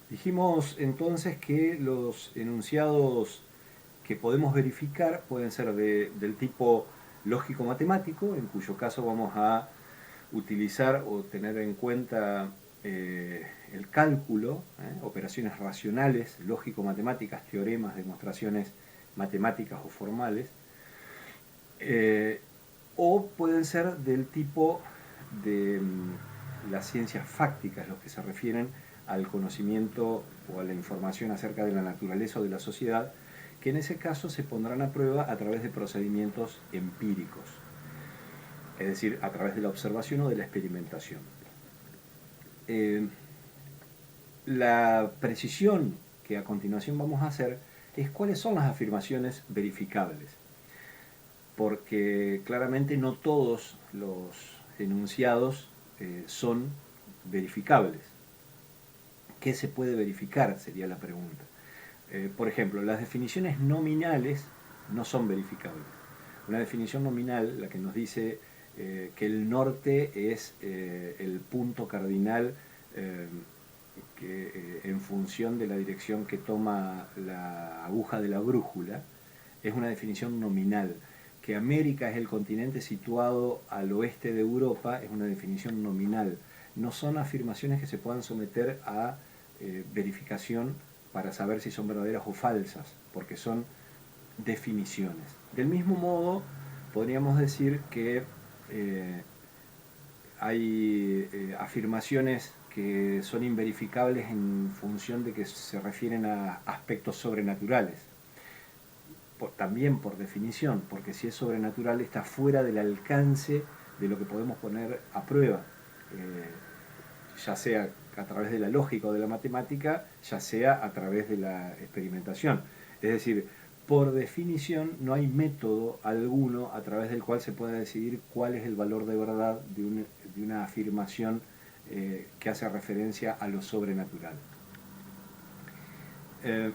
Dijimos entonces que los enunciados que podemos verificar pueden ser del tipo lógico-matemático, en cuyo caso vamos a utilizar o tener en cuenta el cálculo, operaciones racionales, lógico-matemáticas, teoremas, demostraciones matemáticas o formales, eh, o pueden ser del tipo de las ciencias fácticas, los que se refieren al conocimiento o a la información acerca de la naturaleza o de la sociedad, que en ese caso se pondrán a prueba a través de procedimientos empíricos, es decir, a través de la observación o de la experimentación. Eh, la precisión que a continuación vamos a hacer es cuáles son las afirmaciones verificables, porque claramente no todos los enunciados son verificables. ¿Qué se puede verificar? Sería la pregunta. Por ejemplo, las definiciones nominales no son verificables. Una definición nominal, la que nos dice que el norte es el punto cardinal eh, en función de la dirección que toma la aguja de la brújula, es una definición nominal. Que América es el continente situado al oeste de Europa es una definición nominal. No son afirmaciones que se puedan someter a verificación para saber si son verdaderas o falsas, porque son definiciones. Del mismo modo, podríamos decir que eh, hay afirmaciones que son inverificables en función de que se refieren a aspectos sobrenaturales. También por definición, porque si es sobrenatural está fuera del alcance de lo que podemos poner a prueba, ya sea a través de la lógica o de la matemática, ya sea a través de la experimentación. Es decir, por definición no hay método alguno a través del cual se pueda decidir cuál es el valor de verdad de una afirmación que hace referencia a lo sobrenatural. Eh,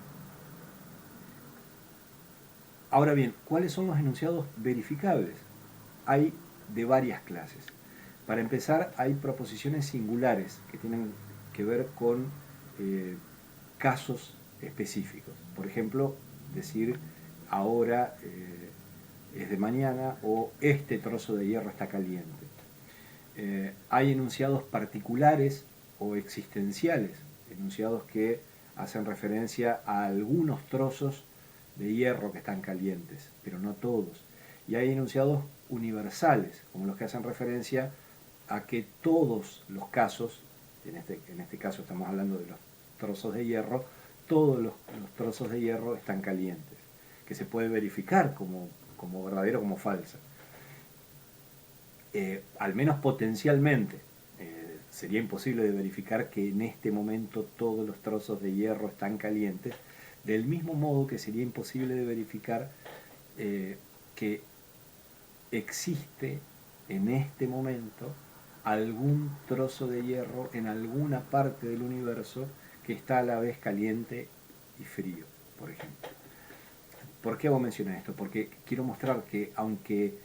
Ahora bien, ¿cuáles son los enunciados verificables? Hay de varias clases. Para empezar, hay proposiciones singulares que tienen que ver con eh, casos específicos. Por ejemplo, decir ahora es de mañana o este trozo de hierro está caliente. Hay enunciados particulares o existenciales, enunciados que hacen referencia a algunos trozos de hierro que están calientes, pero no todos. Y hay enunciados universales, como los que hacen referencia a que todos los casos, en este caso estamos hablando de los trozos de hierro, todos los trozos de hierro están calientes, que se puede verificar como verdadero o como falso. Al menos potencialmente. Sería imposible de verificar que en este momento todos los trozos de hierro están calientes, del mismo modo que sería imposible de verificar que existe en este momento algún trozo de hierro en alguna parte del universo que está a la vez caliente y frío, por ejemplo. ¿Por qué hago mención a esto? Porque quiero mostrar que aunque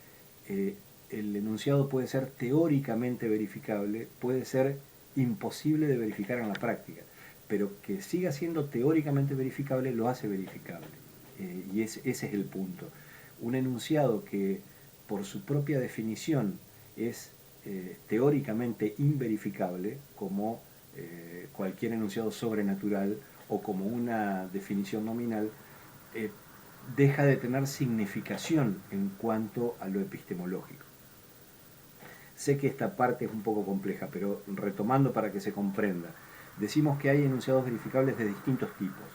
el enunciado puede ser teóricamente verificable, puede ser imposible de verificar en la práctica, pero que siga siendo teóricamente verificable lo hace verificable. Ese es el punto. Un enunciado que por su propia definición es teóricamente inverificable, como cualquier enunciado sobrenatural o como una definición nominal, eh, deja de tener significación en cuanto a lo epistemológico. Sé que esta parte es un poco compleja, pero retomando para que se comprenda, decimos que hay enunciados verificables de distintos tipos.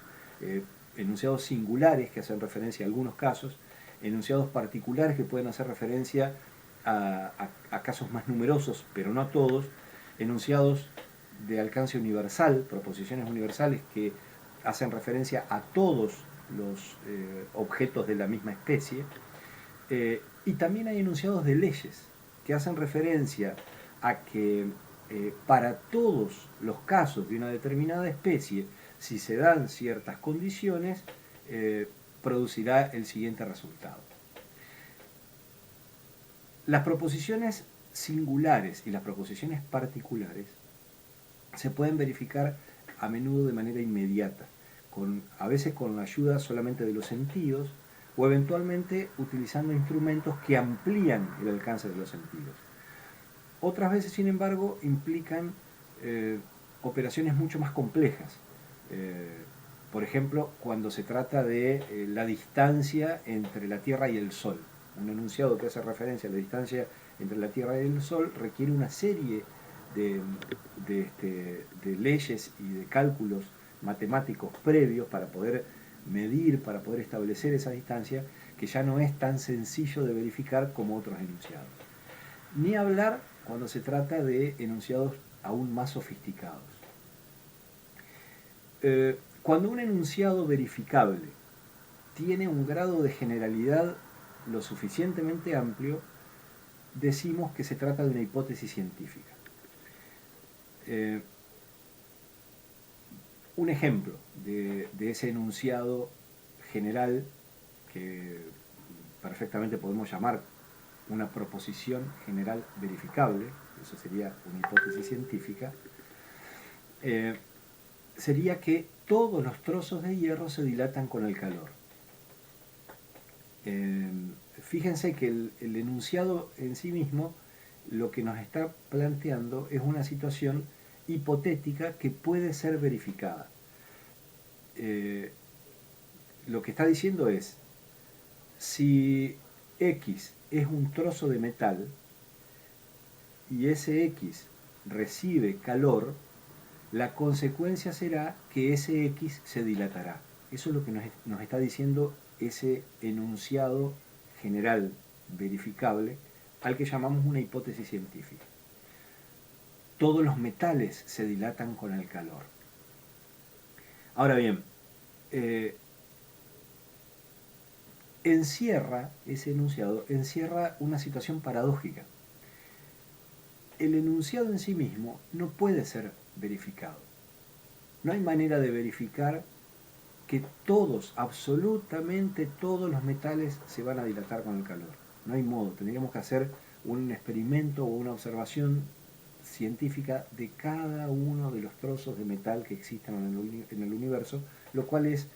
Enunciados singulares que hacen referencia a algunos casos, enunciados particulares que pueden hacer referencia a casos más numerosos, pero no a todos, enunciados de alcance universal, proposiciones universales que hacen referencia a todos los objetos de la misma especie, y también hay enunciados de leyes que hacen referencia a que para todos los casos de una determinada especie, si se dan ciertas condiciones, producirá el siguiente resultado. Las proposiciones singulares y las proposiciones particulares se pueden verificar a menudo de manera inmediata, a veces con la ayuda solamente de los sentidos o eventualmente utilizando instrumentos que amplían el alcance de los sentidos. Otras veces, sin embargo, implican operaciones mucho más complejas. Por ejemplo, cuando se trata de la distancia entre la Tierra y el Sol. Un enunciado que hace referencia a la distancia entre la Tierra y el Sol requiere una serie de leyes y de cálculos matemáticos previos para poder medir, para poder establecer esa distancia, que ya no es tan sencillo de verificar como otros enunciados. Ni hablar cuando se trata de enunciados aún más sofisticados. Cuando un enunciado verificable tiene un grado de generalidad lo suficientemente amplio, decimos que se trata de una hipótesis científica. Un ejemplo de ese enunciado general, que perfectamente podemos llamar una proposición general verificable, eso sería una hipótesis científica, sería que todos los trozos de hierro se dilatan con el calor. Fíjense que el enunciado en sí mismo lo que nos está planteando es una situación hipotética que puede ser verificada. Lo que está diciendo es, si X es un trozo de metal y ese X recibe calor, la consecuencia será que ese X se dilatará. Eso es lo que nos está diciendo ese enunciado general verificable al que llamamos una hipótesis científica. Todos los metales se dilatan con el calor. Ahora bien, ese enunciado encierra una situación paradójica. El enunciado en sí mismo no puede ser verificado. No hay manera de verificar que todos, absolutamente todos los metales se van a dilatar con el calor. No hay modo, tendríamos que hacer un experimento o una observación científica de cada uno de los trozos de metal que existen en el universo, lo cual es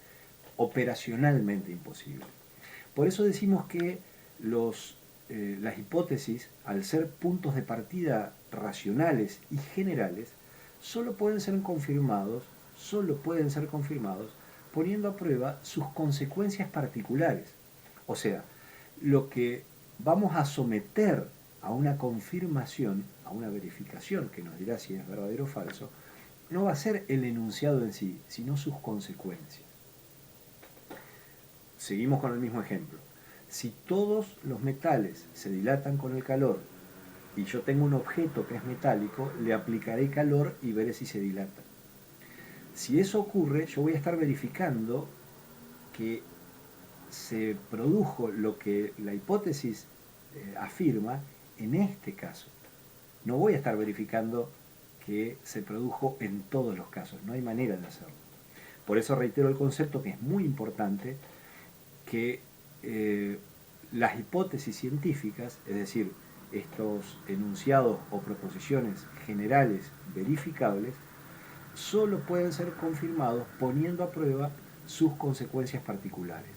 operacionalmente imposible. Por eso decimos que las hipótesis, al ser puntos de partida racionales y generales, solo pueden ser confirmados poniendo a prueba sus consecuencias particulares. O sea, lo que vamos a someter a una confirmación, a una verificación que nos dirá si es verdadero o falso, no va a ser el enunciado en sí, sino sus consecuencias. Seguimos con el mismo ejemplo. Si todos los metales se dilatan con el calor y yo tengo un objeto que es metálico, le aplicaré calor y veré si se dilata. Si eso ocurre, yo voy a estar verificando que se produjo lo que la hipótesis afirma en este caso. No voy a estar verificando que se produjo en todos los casos, no hay manera de hacerlo. Por eso reitero el concepto que es muy importante, que las hipótesis científicas, es decir, estos enunciados o proposiciones generales verificables, solo pueden ser confirmados poniendo a prueba sus consecuencias particulares.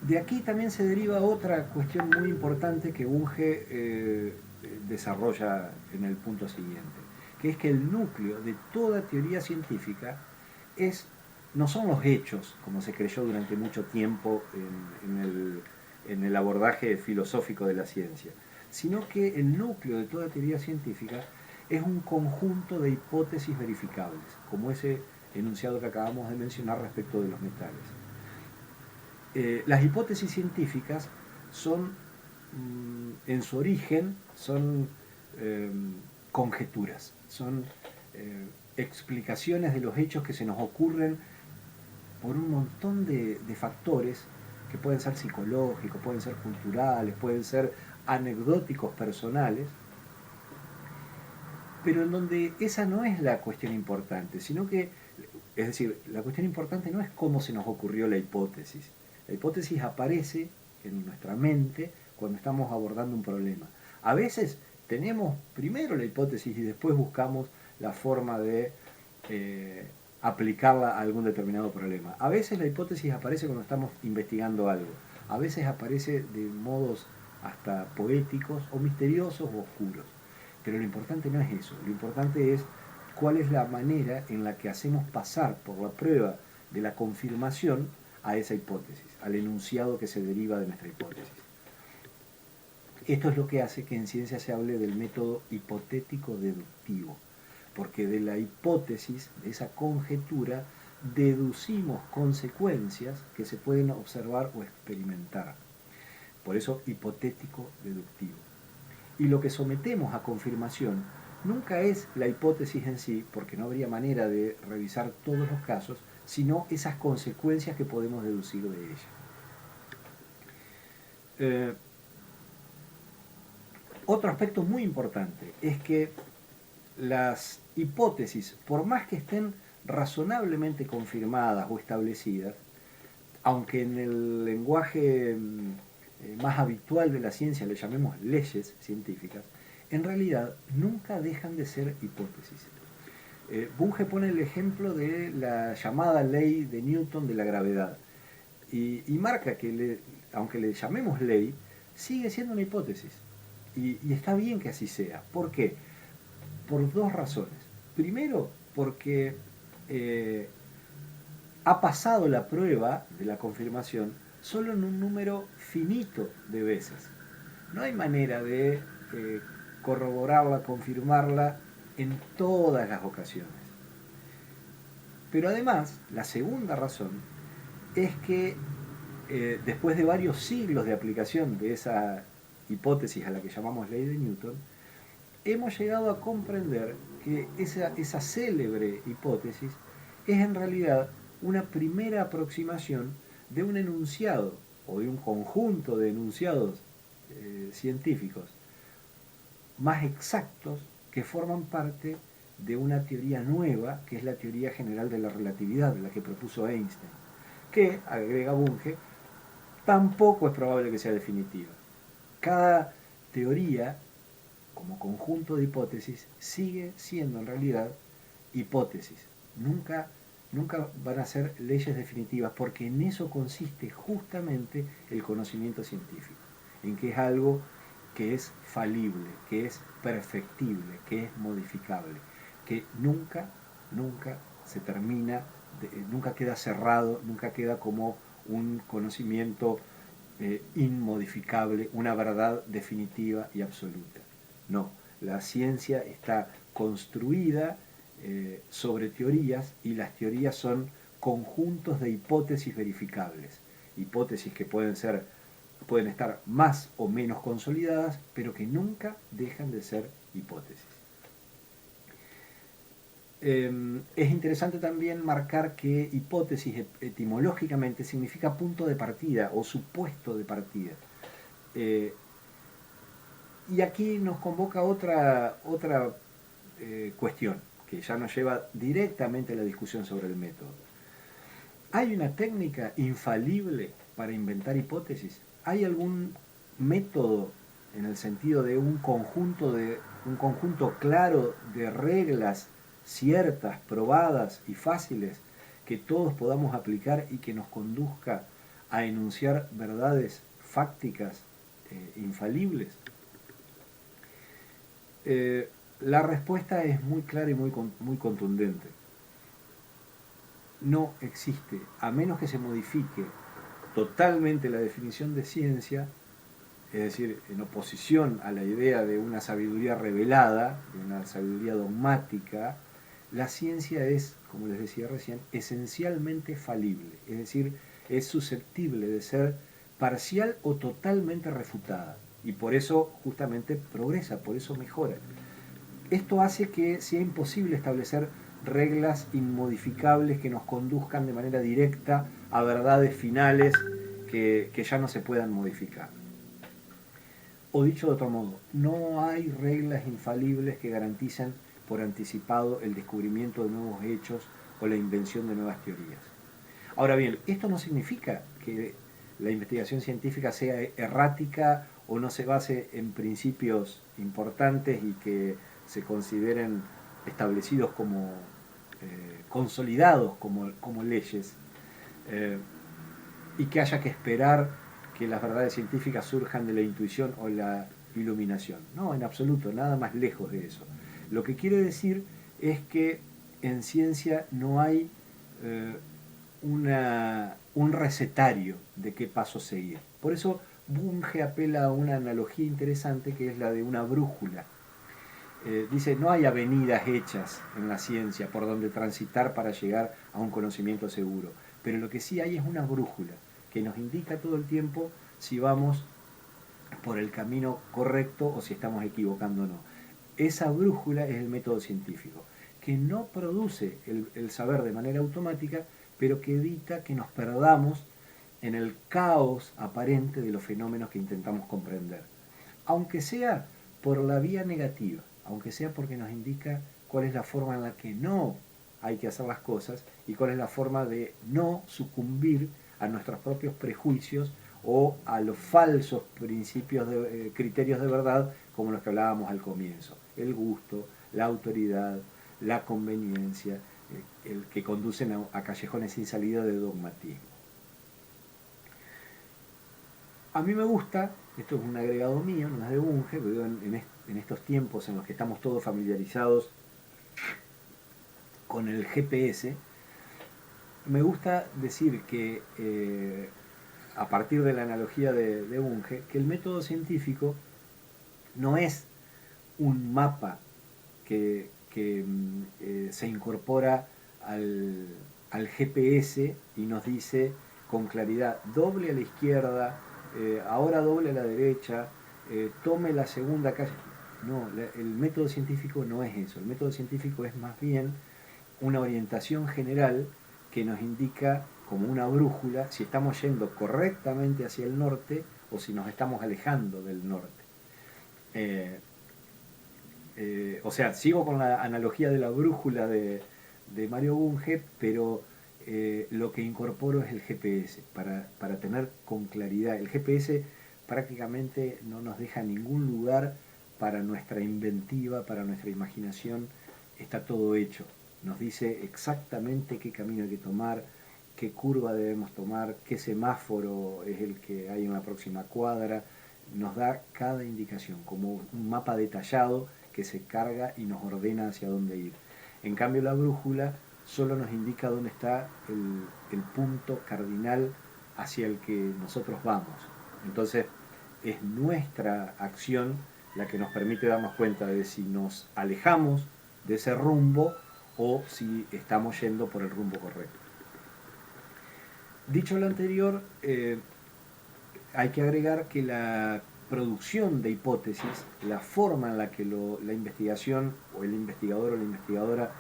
De aquí también se deriva otra cuestión muy importante que Bunge desarrolla en el punto siguiente, que es que el núcleo de toda teoría científica no son los hechos, como se creyó durante mucho tiempo en el abordaje filosófico de la ciencia, sino que el núcleo de toda teoría científica es un conjunto de hipótesis verificables, como ese enunciado que acabamos de mencionar respecto de los metales. Las hipótesis científicas son, en su origen, son conjeturas, son explicaciones de los hechos que se nos ocurren por un montón de factores que pueden ser psicológicos, pueden ser culturales, pueden ser anecdóticos personales, pero en donde esa no es la cuestión importante, sino que, es decir, la cuestión importante no es cómo se nos ocurrió la hipótesis. La hipótesis aparece en nuestra mente cuando estamos abordando un problema. A veces sostenemos primero la hipótesis y después buscamos la forma de aplicarla a algún determinado problema. A veces la hipótesis aparece cuando estamos investigando algo, a veces aparece de modos hasta poéticos o misteriosos o oscuros. Pero lo importante no es eso, lo importante es cuál es la manera en la que hacemos pasar por la prueba de la confirmación a esa hipótesis, al enunciado que se deriva de nuestra hipótesis. Esto es lo que hace que en ciencia se hable del método hipotético-deductivo, porque de la hipótesis, de esa conjetura, deducimos consecuencias que se pueden observar o experimentar. Por eso hipotético-deductivo. Y lo que sometemos a confirmación nunca es la hipótesis en sí, porque no habría manera de revisar todos los casos, sino esas consecuencias que podemos deducir de ella. Otro aspecto muy importante es que las hipótesis, por más que estén razonablemente confirmadas o establecidas, aunque en el lenguaje más habitual de la ciencia le llamemos leyes científicas, en realidad nunca dejan de ser hipótesis. Bunge pone el ejemplo de la llamada ley de Newton de la gravedad y marca que aunque le llamemos ley, sigue siendo una hipótesis. Y está bien que así sea. ¿Por qué? Por dos razones. Primero, porque ha pasado la prueba de la confirmación solo en un número finito de veces. No hay manera de corroborarla, confirmarla en todas las ocasiones. Pero además, la segunda razón es que después de varios siglos de aplicación de esa hipótesis a la que llamamos ley de Newton, hemos llegado a comprender que esa célebre hipótesis es en realidad una primera aproximación de un enunciado o de un conjunto de enunciados científicos más exactos que forman parte de una teoría nueva, que es la teoría general de la relatividad, la que propuso Einstein, que, agrega Bunge, tampoco es probable que sea definitiva. Cada teoría, como conjunto de hipótesis, sigue siendo en realidad hipótesis. Nunca van a ser leyes definitivas, porque en eso consiste justamente el conocimiento científico, en que es algo que es falible, que es perfectible, que es modificable, que nunca se termina, nunca queda cerrado, nunca queda como un conocimiento inmodificable, una verdad definitiva y absoluta. No, la ciencia está construida sobre teorías, y las teorías son conjuntos de hipótesis verificables, hipótesis que pueden estar más o menos consolidadas, pero que nunca dejan de ser hipótesis. Es interesante también marcar que hipótesis etimológicamente significa punto de partida o supuesto de partida. Y aquí nos convoca otra cuestión que ya nos lleva directamente a la discusión sobre el método. ¿Hay una técnica infalible para inventar hipótesis? ¿Hay algún método en el sentido de un conjunto claro de reglas ciertas, probadas y fáciles que todos podamos aplicar y que nos conduzca a enunciar verdades fácticas infalibles? La respuesta es muy clara y muy contundente. No existe, a menos que se modifique totalmente la definición de ciencia, es decir, en oposición a la idea de una sabiduría revelada, de una sabiduría dogmática. La ciencia es, como les decía recién, esencialmente falible, es decir, es susceptible de ser parcial o totalmente refutada, y por eso justamente progresa, por eso mejora. Esto hace que sea imposible establecer reglas inmodificables que nos conduzcan de manera directa a verdades finales que ya no se puedan modificar. O dicho de otro modo, no hay reglas infalibles que garanticen por anticipado el descubrimiento de nuevos hechos o la invención de nuevas teorías. Ahora bien, esto no significa que la investigación científica sea errática o no se base en principios importantes y que se consideren establecidos como consolidados como leyes, eh, y que haya que esperar que las verdades científicas surjan de la intuición o la iluminación. No, en absoluto, nada más lejos de eso. Lo que quiere decir es que en ciencia no hay eh, un recetario de qué paso seguir. Por eso Bunge apela a una analogía interesante que es la de una brújula. Dice, no hay avenidas hechas en la ciencia por donde transitar para llegar a un conocimiento seguro, pero lo que sí hay es una brújula que nos indica todo el tiempo si vamos por el camino correcto o si estamos equivocando o no. Esa brújula es el método científico, que no produce el saber de manera automática, pero que evita que nos perdamos en el caos aparente de los fenómenos que intentamos comprender. Aunque sea por la vía negativa, aunque sea porque nos indica cuál es la forma en la que no hay que hacer las cosas y cuál es la forma de no sucumbir a nuestros propios prejuicios o a los falsos principios criterios de verdad como los que hablábamos al comienzo. El gusto, la autoridad, la conveniencia, el que conducen a callejones sin salida de dogmatismo. A mí me gusta, esto es un agregado mío, no es de Bunge, pero en estos tiempos en los que estamos todos familiarizados con el GPS, me gusta decir que, a partir de la analogía de Bunge, que el método científico no es un mapa que se incorpora al GPS y nos dice con claridad, doble a la izquierda, ahora doble a la derecha, tome la segunda calle. No, el método científico no es eso. El método científico es más bien una orientación general que nos indica como una brújula si estamos yendo correctamente hacia el norte o si nos estamos alejando del norte. O sea, sigo con la analogía de la brújula de Mario Bunge, pero lo que incorporo es el GPS para tener con claridad. El GPS prácticamente no nos deja ningún lugar para nuestra inventiva, para nuestra imaginación. Está todo hecho. Nos dice exactamente qué camino hay que tomar, qué curva debemos tomar, qué semáforo es el que hay en la próxima cuadra. Nos da cada indicación, como un mapa detallado que se carga y nos ordena hacia dónde ir. En cambio, la brújula solo nos indica dónde está el punto cardinal hacia el que nosotros vamos. Entonces, es nuestra acción la que nos permite darnos cuenta de si nos alejamos de ese rumbo o si estamos yendo por el rumbo correcto. Dicho lo anterior, hay que agregar que la producción de hipótesis, la forma en la que la investigación o el investigador o la investigadora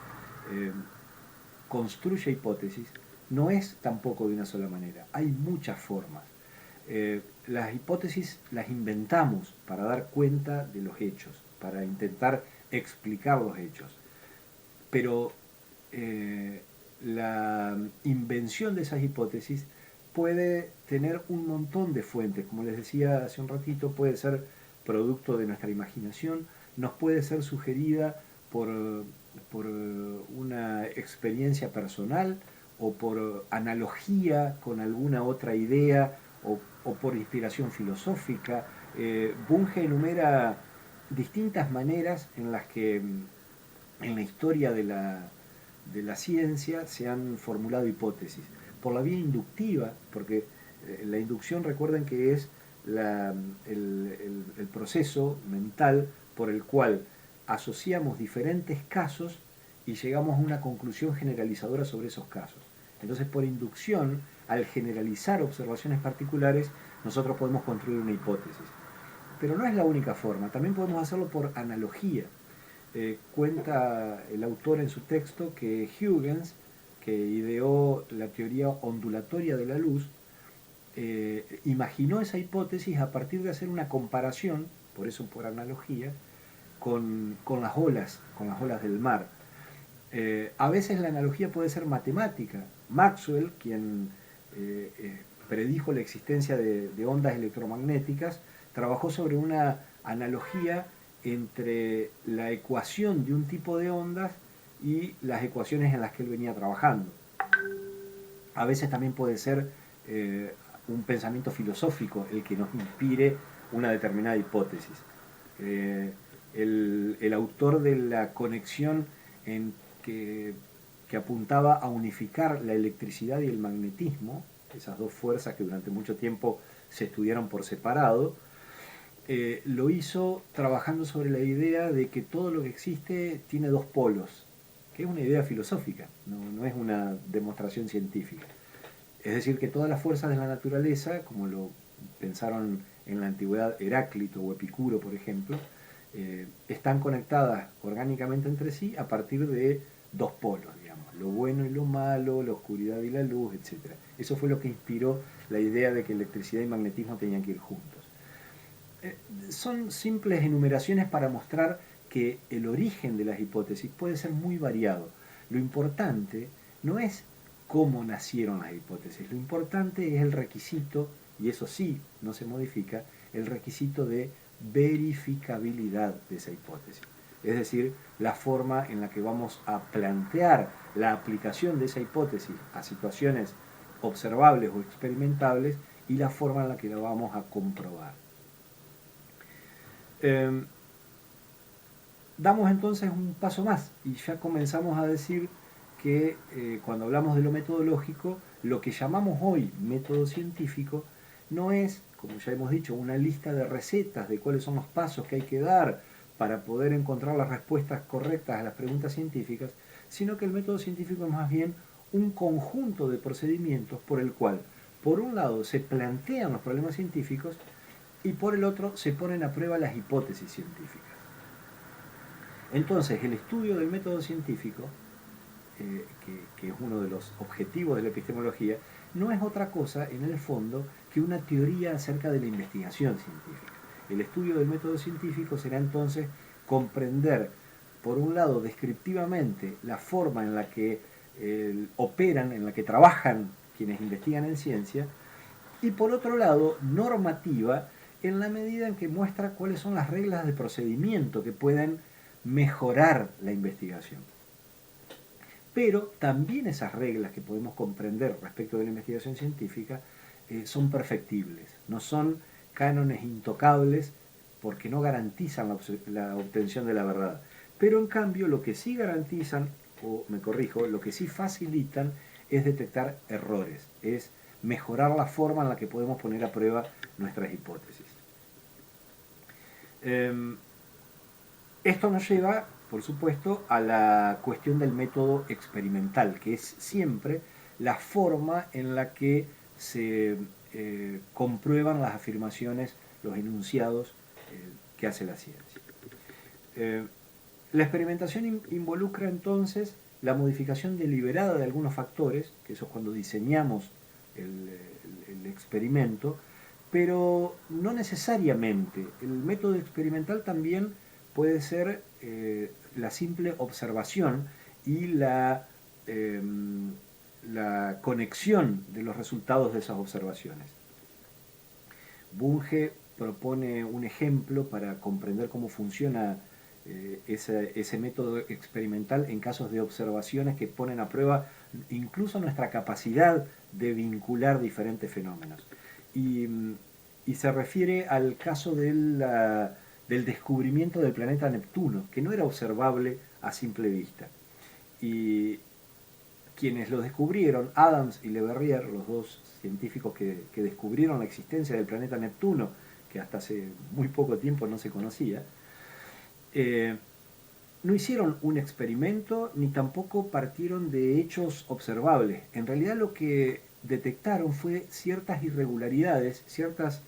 construye hipótesis, no es tampoco de una sola manera. Hay muchas formas. Las hipótesis las inventamos para dar cuenta de los hechos, para intentar explicar los hechos. Pero la invención de esas hipótesis puede tener un montón de fuentes, como les decía hace un ratito, puede ser producto de nuestra imaginación, nos puede ser sugerida por una experiencia personal o por analogía con alguna otra idea o por inspiración filosófica. Bunge enumera distintas maneras en las que en la historia de la ciencia se han formulado hipótesis. Por la vía inductiva, porque la inducción, recuerden que es el proceso mental por el cual asociamos diferentes casos y llegamos a una conclusión generalizadora sobre esos casos. Entonces, por inducción, al generalizar observaciones particulares, nosotros podemos construir una hipótesis. Pero no es la única forma, también podemos hacerlo por analogía. Cuenta el autor en su texto que Huygens, que ideó la teoría ondulatoria de la luz, imaginó esa hipótesis a partir de hacer una comparación, por eso por analogía, con las olas del mar. A veces la analogía puede ser matemática. Maxwell, quien predijo la existencia de ondas electromagnéticas, trabajó sobre una analogía entre la ecuación de un tipo de ondas y las ecuaciones en las que él venía trabajando. A veces también puede ser un pensamiento filosófico el que nos inspire una determinada hipótesis. Eh, el autor de la conexión en que apuntaba a unificar la electricidad y el magnetismo, esas dos fuerzas que durante mucho tiempo se estudiaron por separado, lo hizo trabajando sobre la idea de que todo lo que existe tiene dos polos, que es una idea filosófica, no es una demostración científica. Es decir, que todas las fuerzas de la naturaleza, como lo pensaron en la antigüedad Heráclito o Epicuro, por ejemplo, están conectadas orgánicamente entre sí a partir de dos polos, digamos, lo bueno y lo malo, la oscuridad y la luz, etc. Eso fue lo que inspiró la idea de que electricidad y magnetismo tenían que ir juntos. Son simples enumeraciones para mostrar que el origen de las hipótesis puede ser muy variado. Lo importante no es cómo nacieron las hipótesis, lo importante es el requisito, y eso sí no se modifica, el requisito de verificabilidad de esa hipótesis. Es decir, la forma en la que vamos a plantear la aplicación de esa hipótesis a situaciones observables o experimentables y la forma en la que la vamos a comprobar. Damos entonces un paso más y ya comenzamos a decir que cuando hablamos de lo metodológico, lo que llamamos hoy método científico no es, como ya hemos dicho, una lista de recetas de cuáles son los pasos que hay que dar para poder encontrar las respuestas correctas a las preguntas científicas, sino que el método científico es más bien un conjunto de procedimientos por el cual, por un lado, se plantean los problemas científicos y por el otro se ponen a prueba las hipótesis científicas. Entonces, el estudio del método científico, que es uno de los objetivos de la epistemología, no es otra cosa, en el fondo, que una teoría acerca de la investigación científica. El estudio del método científico será entonces comprender, por un lado, descriptivamente la forma en la que operan, en la que trabajan quienes investigan en ciencia, y por otro lado, normativa, en la medida en que muestra cuáles son las reglas de procedimiento que pueden mejorar la investigación. Pero también esas reglas que podemos comprender respecto de la investigación científica son perfectibles, no son cánones intocables porque no garantizan la obtención de la verdad. Pero en cambio lo que sí garantizan, o me corrijo, lo que sí facilitan es detectar errores, es mejorar la forma en la que podemos poner a prueba nuestras hipótesis. Esto nos lleva, por supuesto, a la cuestión del método experimental, que es siempre la forma en la que se comprueban las afirmaciones, los enunciados que hace la ciencia. La experimentación involucra entonces la modificación deliberada de algunos factores, que eso es cuando diseñamos el experimento, pero no necesariamente. El método experimental también puede ser la simple observación y la conexión de los resultados de esas observaciones. Bunge propone un ejemplo para comprender cómo funciona ese método experimental en casos de observaciones que ponen a prueba incluso nuestra capacidad de vincular diferentes fenómenos. Y se refiere al caso del descubrimiento del planeta Neptuno, que no era observable a simple vista. Y quienes lo descubrieron, Adams y Le Verrier, los dos científicos que descubrieron la existencia del planeta Neptuno, que hasta hace muy poco tiempo no se conocía, no hicieron un experimento ni tampoco partieron de hechos observables. En realidad lo que detectaron fue ciertas irregularidades, ciertas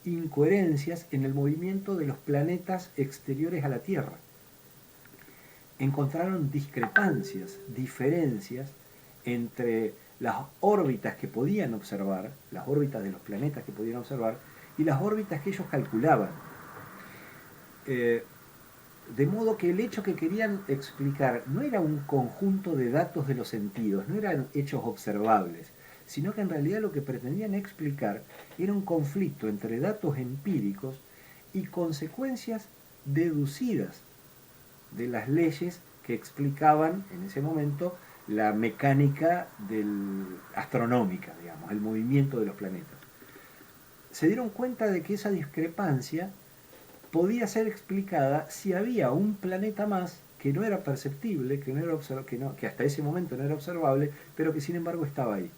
incoherencias en el movimiento de los planetas exteriores a la Tierra. Encontraron discrepancias, diferencias entre las órbitas que podían observar, las órbitas de los planetas que podían observar, y las órbitas que ellos calculaban. De modo que el hecho que querían explicar no era un conjunto de datos de los sentidos, no eran hechos observables, sino que en realidad lo que pretendían explicar era un conflicto entre datos empíricos y consecuencias deducidas de las leyes que explicaban en ese momento la mecánica astronómica, digamos, el movimiento de los planetas. Se dieron cuenta de que esa discrepancia podía ser explicada si había un planeta más que no era perceptible, que hasta ese momento no era observable, pero que sin embargo estaba ahí.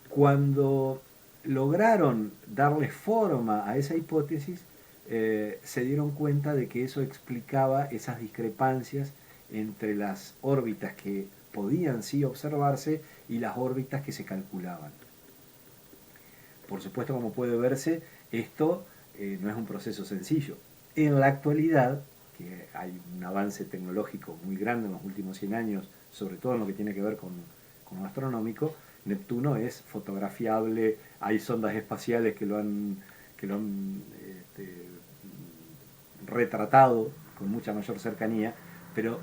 Cuando lograron darle forma a esa hipótesis, se dieron cuenta de que eso explicaba esas discrepancias entre las órbitas que podían sí observarse y las órbitas que se calculaban. Por supuesto, como puede verse, esto no es un proceso sencillo. En la actualidad, que hay un avance tecnológico muy grande en los últimos 100 años, sobre todo en lo que tiene que ver con lo astronómico, Neptuno es fotografiable, hay sondas espaciales que lo han retratado con mucha mayor cercanía, pero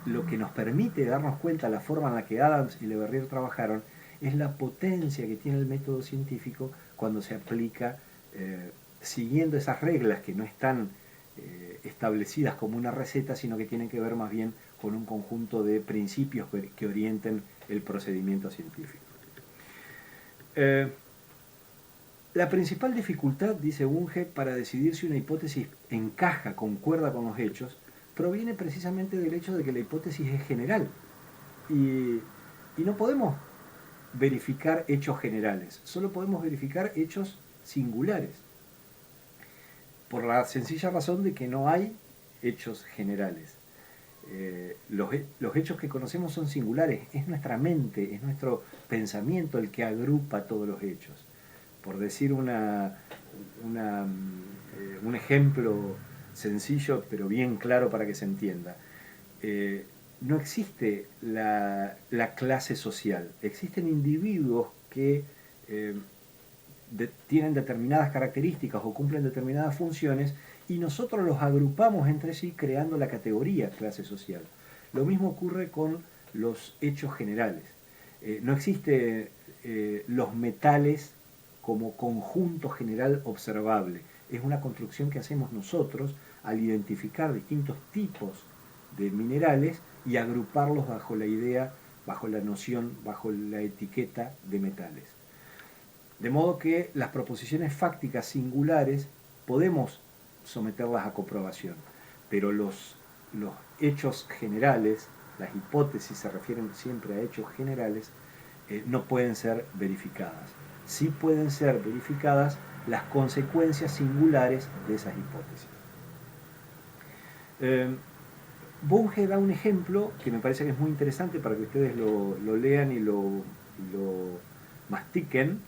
lo que nos permite darnos cuenta de la forma en la que Adams y Le Verrier trabajaron es la potencia que tiene el método científico cuando se aplica siguiendo esas reglas que no están establecidas como una receta, sino que tienen que ver más bien con un conjunto de principios que orienten el procedimiento científico. La principal dificultad, dice Bunge, para decidir si una hipótesis encaja, concuerda con los hechos, proviene precisamente del hecho de que la hipótesis es general y no podemos verificar hechos generales, solo podemos verificar hechos singulares, por la sencilla razón de que no hay hechos generales. Los hechos que conocemos son singulares, es nuestra mente, es nuestro pensamiento el que agrupa todos los hechos. Por decir un ejemplo sencillo pero bien claro para que se entienda, no existe la clase social, existen individuos que tienen determinadas características o cumplen determinadas funciones y nosotros los agrupamos entre sí creando la categoría clase social. Lo mismo ocurre con los hechos generales. No existe los metales como conjunto general observable. Es una construcción que hacemos nosotros al identificar distintos tipos de minerales y agruparlos bajo la idea, bajo la noción, bajo la etiqueta de metales. De modo que las proposiciones fácticas singulares podemos someterlas a comprobación, pero los hechos generales, las hipótesis se refieren siempre a hechos generales, no pueden ser verificadas. Sí pueden ser verificadas las consecuencias singulares de esas hipótesis. Bunge da un ejemplo que me parece que es muy interesante para que ustedes lo lean y lo mastiquen,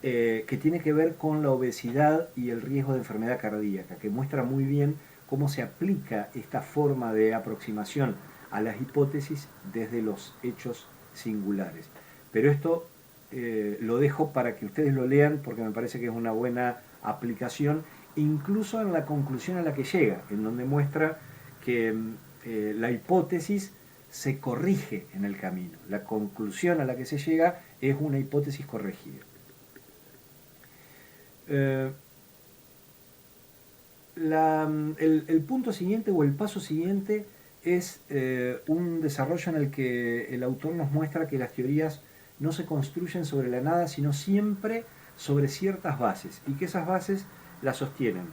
que tiene que ver con la obesidad y el riesgo de enfermedad cardíaca, que muestra muy bien cómo se aplica esta forma de aproximación a las hipótesis desde los hechos singulares. Pero esto lo dejo para que ustedes lo lean porque me parece que es una buena aplicación, incluso en la conclusión a la que llega, en donde muestra que la hipótesis se corrige en el camino. La conclusión a la que se llega es una hipótesis corregida. El punto siguiente o el paso siguiente es un desarrollo en el que el autor nos muestra que las teorías no se construyen sobre la nada, sino siempre sobre ciertas bases, y que esas bases las sostienen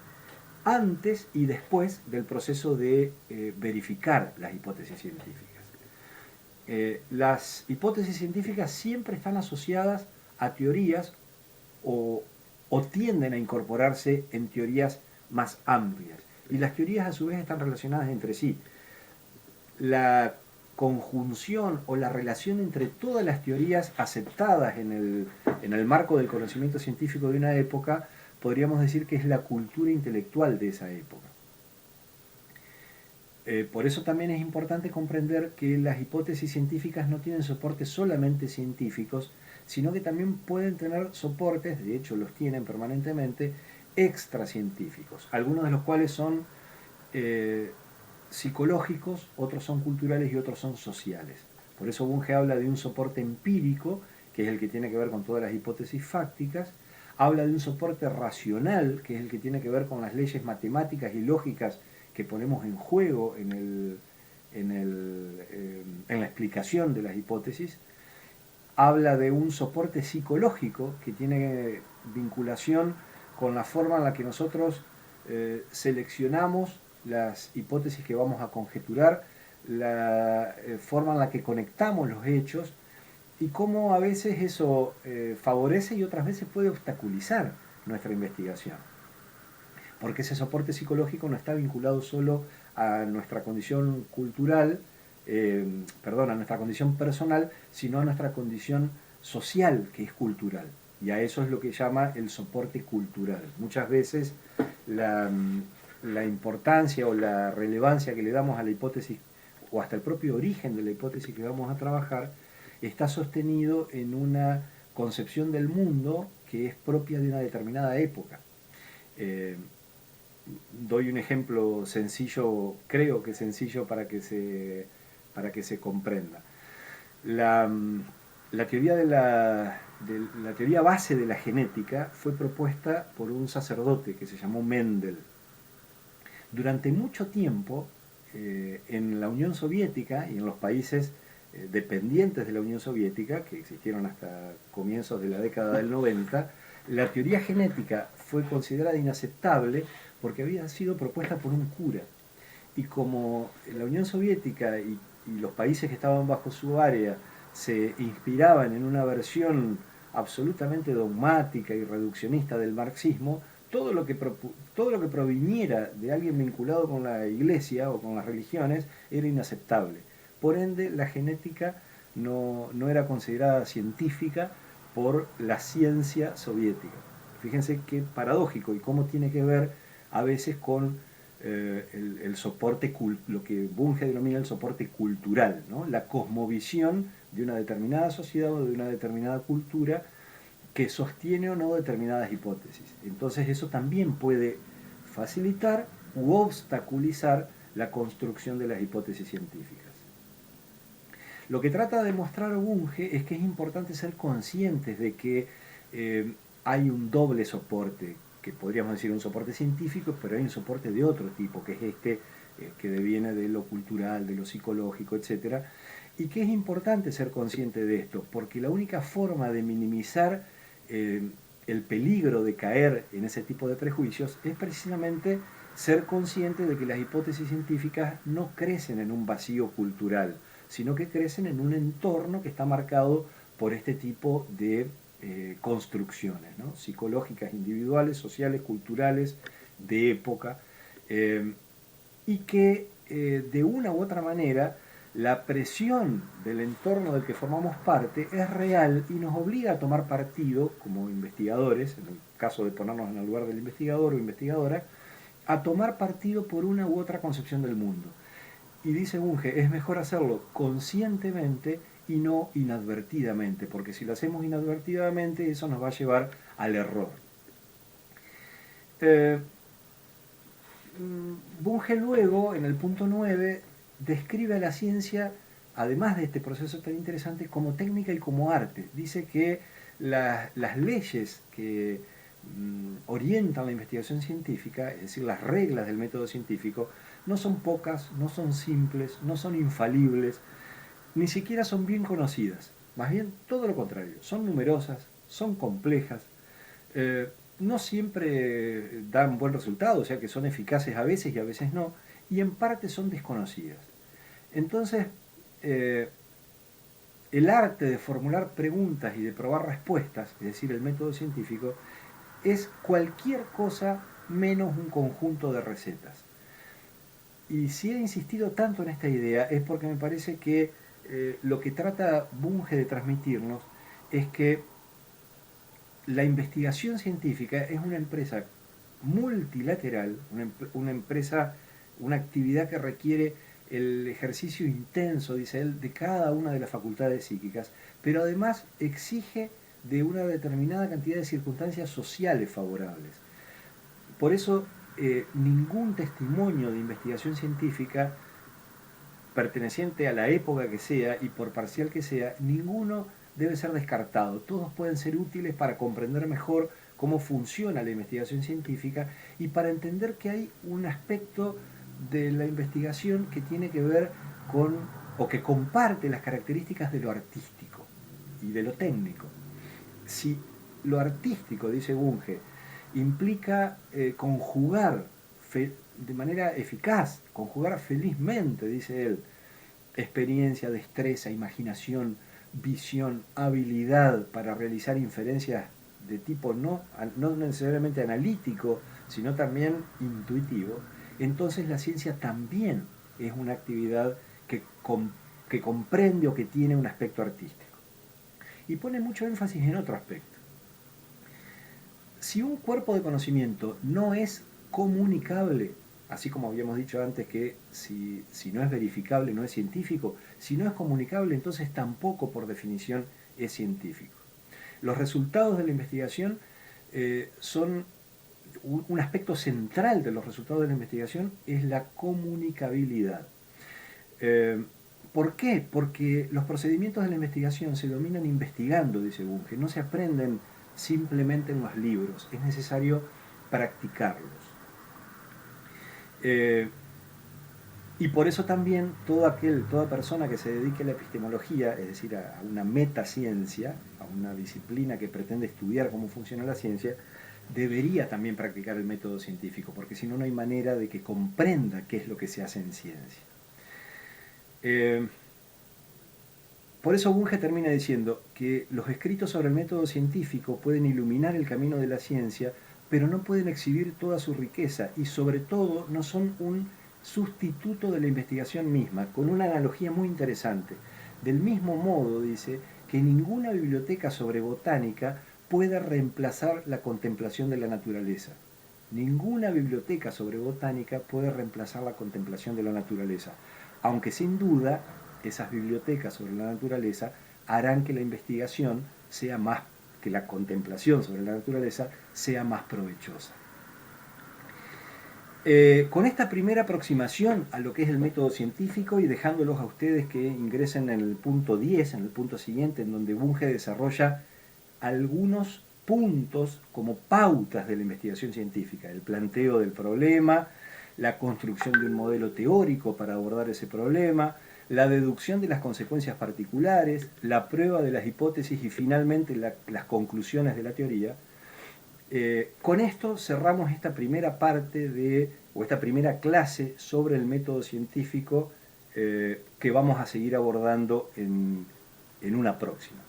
antes y después del proceso de verificar las hipótesis científicas. Las hipótesis científicas siempre están asociadas a teorías o tienden a incorporarse en teorías más amplias. Y las teorías a su vez están relacionadas entre sí. La conjunción o la relación entre todas las teorías aceptadas en el marco del conocimiento científico de una época, podríamos decir que es la cultura intelectual de esa época. Por eso también es importante comprender que las hipótesis científicas no tienen soportes solamente científicos, sino que también pueden tener soportes, de hecho los tienen permanentemente, extracientíficos, algunos de los cuales son psicológicos, otros son culturales y otros son sociales. Por eso Bunge habla de un soporte empírico, que es el que tiene que ver con todas las hipótesis fácticas. habla de un soporte racional, que es el que tiene que ver con las leyes matemáticas y lógicas que ponemos en juego en la explicación de las hipótesis. Habla de un soporte psicológico que tiene vinculación con la forma en la que nosotros seleccionamos las hipótesis que vamos a conjeturar, la forma en la que conectamos los hechos y cómo a veces eso favorece y otras veces puede obstaculizar nuestra investigación. Porque ese soporte psicológico no está vinculado solo a nuestra condición cultural, a nuestra condición personal, sino a nuestra condición social, que es cultural. Y a eso es lo que llama el soporte cultural. Muchas veces la importancia o la relevancia que le damos a la hipótesis, o hasta el propio origen de la hipótesis que vamos a trabajar, está sostenido en una concepción del mundo que es propia de una determinada época. Doy un ejemplo sencillo, creo que sencillo para que se comprenda. La, la teoría la teoría base de la genética fue propuesta por un sacerdote que se llamó Mendel. Durante mucho tiempo, en la Unión Soviética y en los países dependientes de la Unión Soviética, que existieron hasta comienzos de la década del 90, la teoría genética fue considerada inaceptable porque había sido propuesta por un cura. Y como la Unión Soviética y los países que estaban bajo su área se inspiraban en una versión absolutamente dogmática y reduccionista del marxismo, todo lo que proviniera de alguien vinculado con la iglesia o con las religiones era inaceptable. Por ende, la genética no era considerada científica por la ciencia soviética. Fíjense qué paradójico y cómo tiene que ver a veces con el soporte, lo que Bunge denomina el soporte cultural, ¿no? La cosmovisión de una determinada sociedad o de una determinada cultura que sostiene o no determinadas hipótesis. Entonces eso también puede facilitar u obstaculizar la construcción de las hipótesis científicas. Lo que trata de mostrar Bunge es que es importante ser conscientes de que hay un doble soporte, que podríamos decir un soporte científico, pero hay un soporte de otro tipo, que es este que deviene de lo cultural, de lo psicológico, etc. Y que es importante ser consciente de esto, porque la única forma de minimizar el peligro de caer en ese tipo de prejuicios es precisamente ser consciente de que las hipótesis científicas no crecen en un vacío cultural, sino que crecen en un entorno que está marcado por este tipo de construcciones, ¿no? Psicológicas, individuales, sociales, culturales, de época, y que de una u otra manera la presión del entorno del que formamos parte es real y nos obliga a tomar partido como investigadores, en el caso de ponernos en el lugar del investigador o investigadora, a tomar partido por una u otra concepción del mundo. Y dice Bunge, es mejor hacerlo conscientemente y no inadvertidamente, porque si lo hacemos inadvertidamente eso nos va a llevar al error. Bunge luego, en el punto 9, describe a la ciencia, además de este proceso tan interesante, como técnica y como arte. Dice que las leyes que orientan la investigación científica, es decir, las reglas del método científico, no son pocas, no son simples, no son infalibles, ni siquiera son bien conocidas. Más bien, todo lo contrario, son numerosas, son complejas, no siempre dan buen resultado, o sea que son eficaces a veces y a veces no, y en parte son desconocidas. Entonces, el arte de formular preguntas y de probar respuestas, es decir, el método científico, es cualquier cosa menos un conjunto de recetas. Y si he insistido tanto en esta idea es porque me parece que lo que trata Bunge de transmitirnos es que la investigación científica es una empresa multilateral, una empresa, una actividad que requiere el ejercicio intenso, dice él, de cada una de las facultades psíquicas, pero además exige de una determinada cantidad de circunstancias sociales favorables. Por eso, ningún testimonio de investigación científica, perteneciente a la época que sea y por parcial que sea, ninguno debe ser descartado. Todos pueden ser útiles para comprender mejor cómo funciona la investigación científica y para entender que hay un aspecto de la investigación que tiene que ver con, o que comparte las características de lo artístico y de lo técnico. Si lo artístico, dice Bunge, implica conjugar de manera eficaz, conjugar felizmente, dice él, experiencia, destreza, imaginación, visión, habilidad para realizar inferencias de tipo no necesariamente analítico, sino también intuitivo, entonces la ciencia también es una actividad que comprende o que tiene un aspecto artístico. Y pone mucho énfasis en otro aspecto. Si un cuerpo de conocimiento no es comunicable, así como habíamos dicho antes que si no es verificable no es científico, si no es comunicable entonces tampoco por definición es científico. Los resultados de la investigación son un aspecto central de los resultados de la investigación es la comunicabilidad. ¿Por qué? Porque los procedimientos de la investigación se dominan investigando, dice Bunge, no se aprenden simplemente en los libros, es necesario practicarlos. Y por eso también toda persona que se dedique a la epistemología, es decir, a una metaciencia, a una disciplina que pretende estudiar cómo funciona la ciencia, debería también practicar el método científico, porque si no, no hay manera de que comprenda qué es lo que se hace en ciencia. Por eso Bunge termina diciendo que los escritos sobre el método científico pueden iluminar el camino de la ciencia, pero no pueden exhibir toda su riqueza y sobre todo no son un sustituto de la investigación misma, con una analogía muy interesante. Del mismo modo, dice, que ninguna biblioteca sobre botánica puede reemplazar la contemplación de la naturaleza. Ninguna biblioteca sobre botánica puede reemplazar la contemplación de la naturaleza, aunque sin duda esas bibliotecas sobre la naturaleza harán que la investigación sea más, que la contemplación sobre la naturaleza sea más provechosa. Con esta primera aproximación a lo que es el método científico y dejándolos a ustedes que ingresen en el punto 10, en el punto siguiente, en donde Bunge desarrolla algunos puntos como pautas de la investigación científica, el planteo del problema, la construcción de un modelo teórico para abordar ese problema, la deducción de las consecuencias particulares, la prueba de las hipótesis y finalmente las conclusiones de la teoría. Con esto cerramos esta primera parte o esta primera clase sobre el método científico que vamos a seguir abordando en una próxima.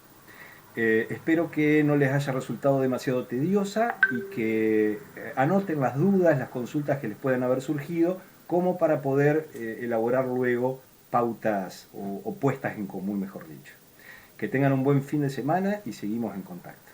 Espero que no les haya resultado demasiado tediosa y que anoten las dudas, las consultas que les puedan haber surgido, como para poder elaborar luego pautas o puestas en común, mejor dicho. Que tengan un buen fin de semana y seguimos en contacto.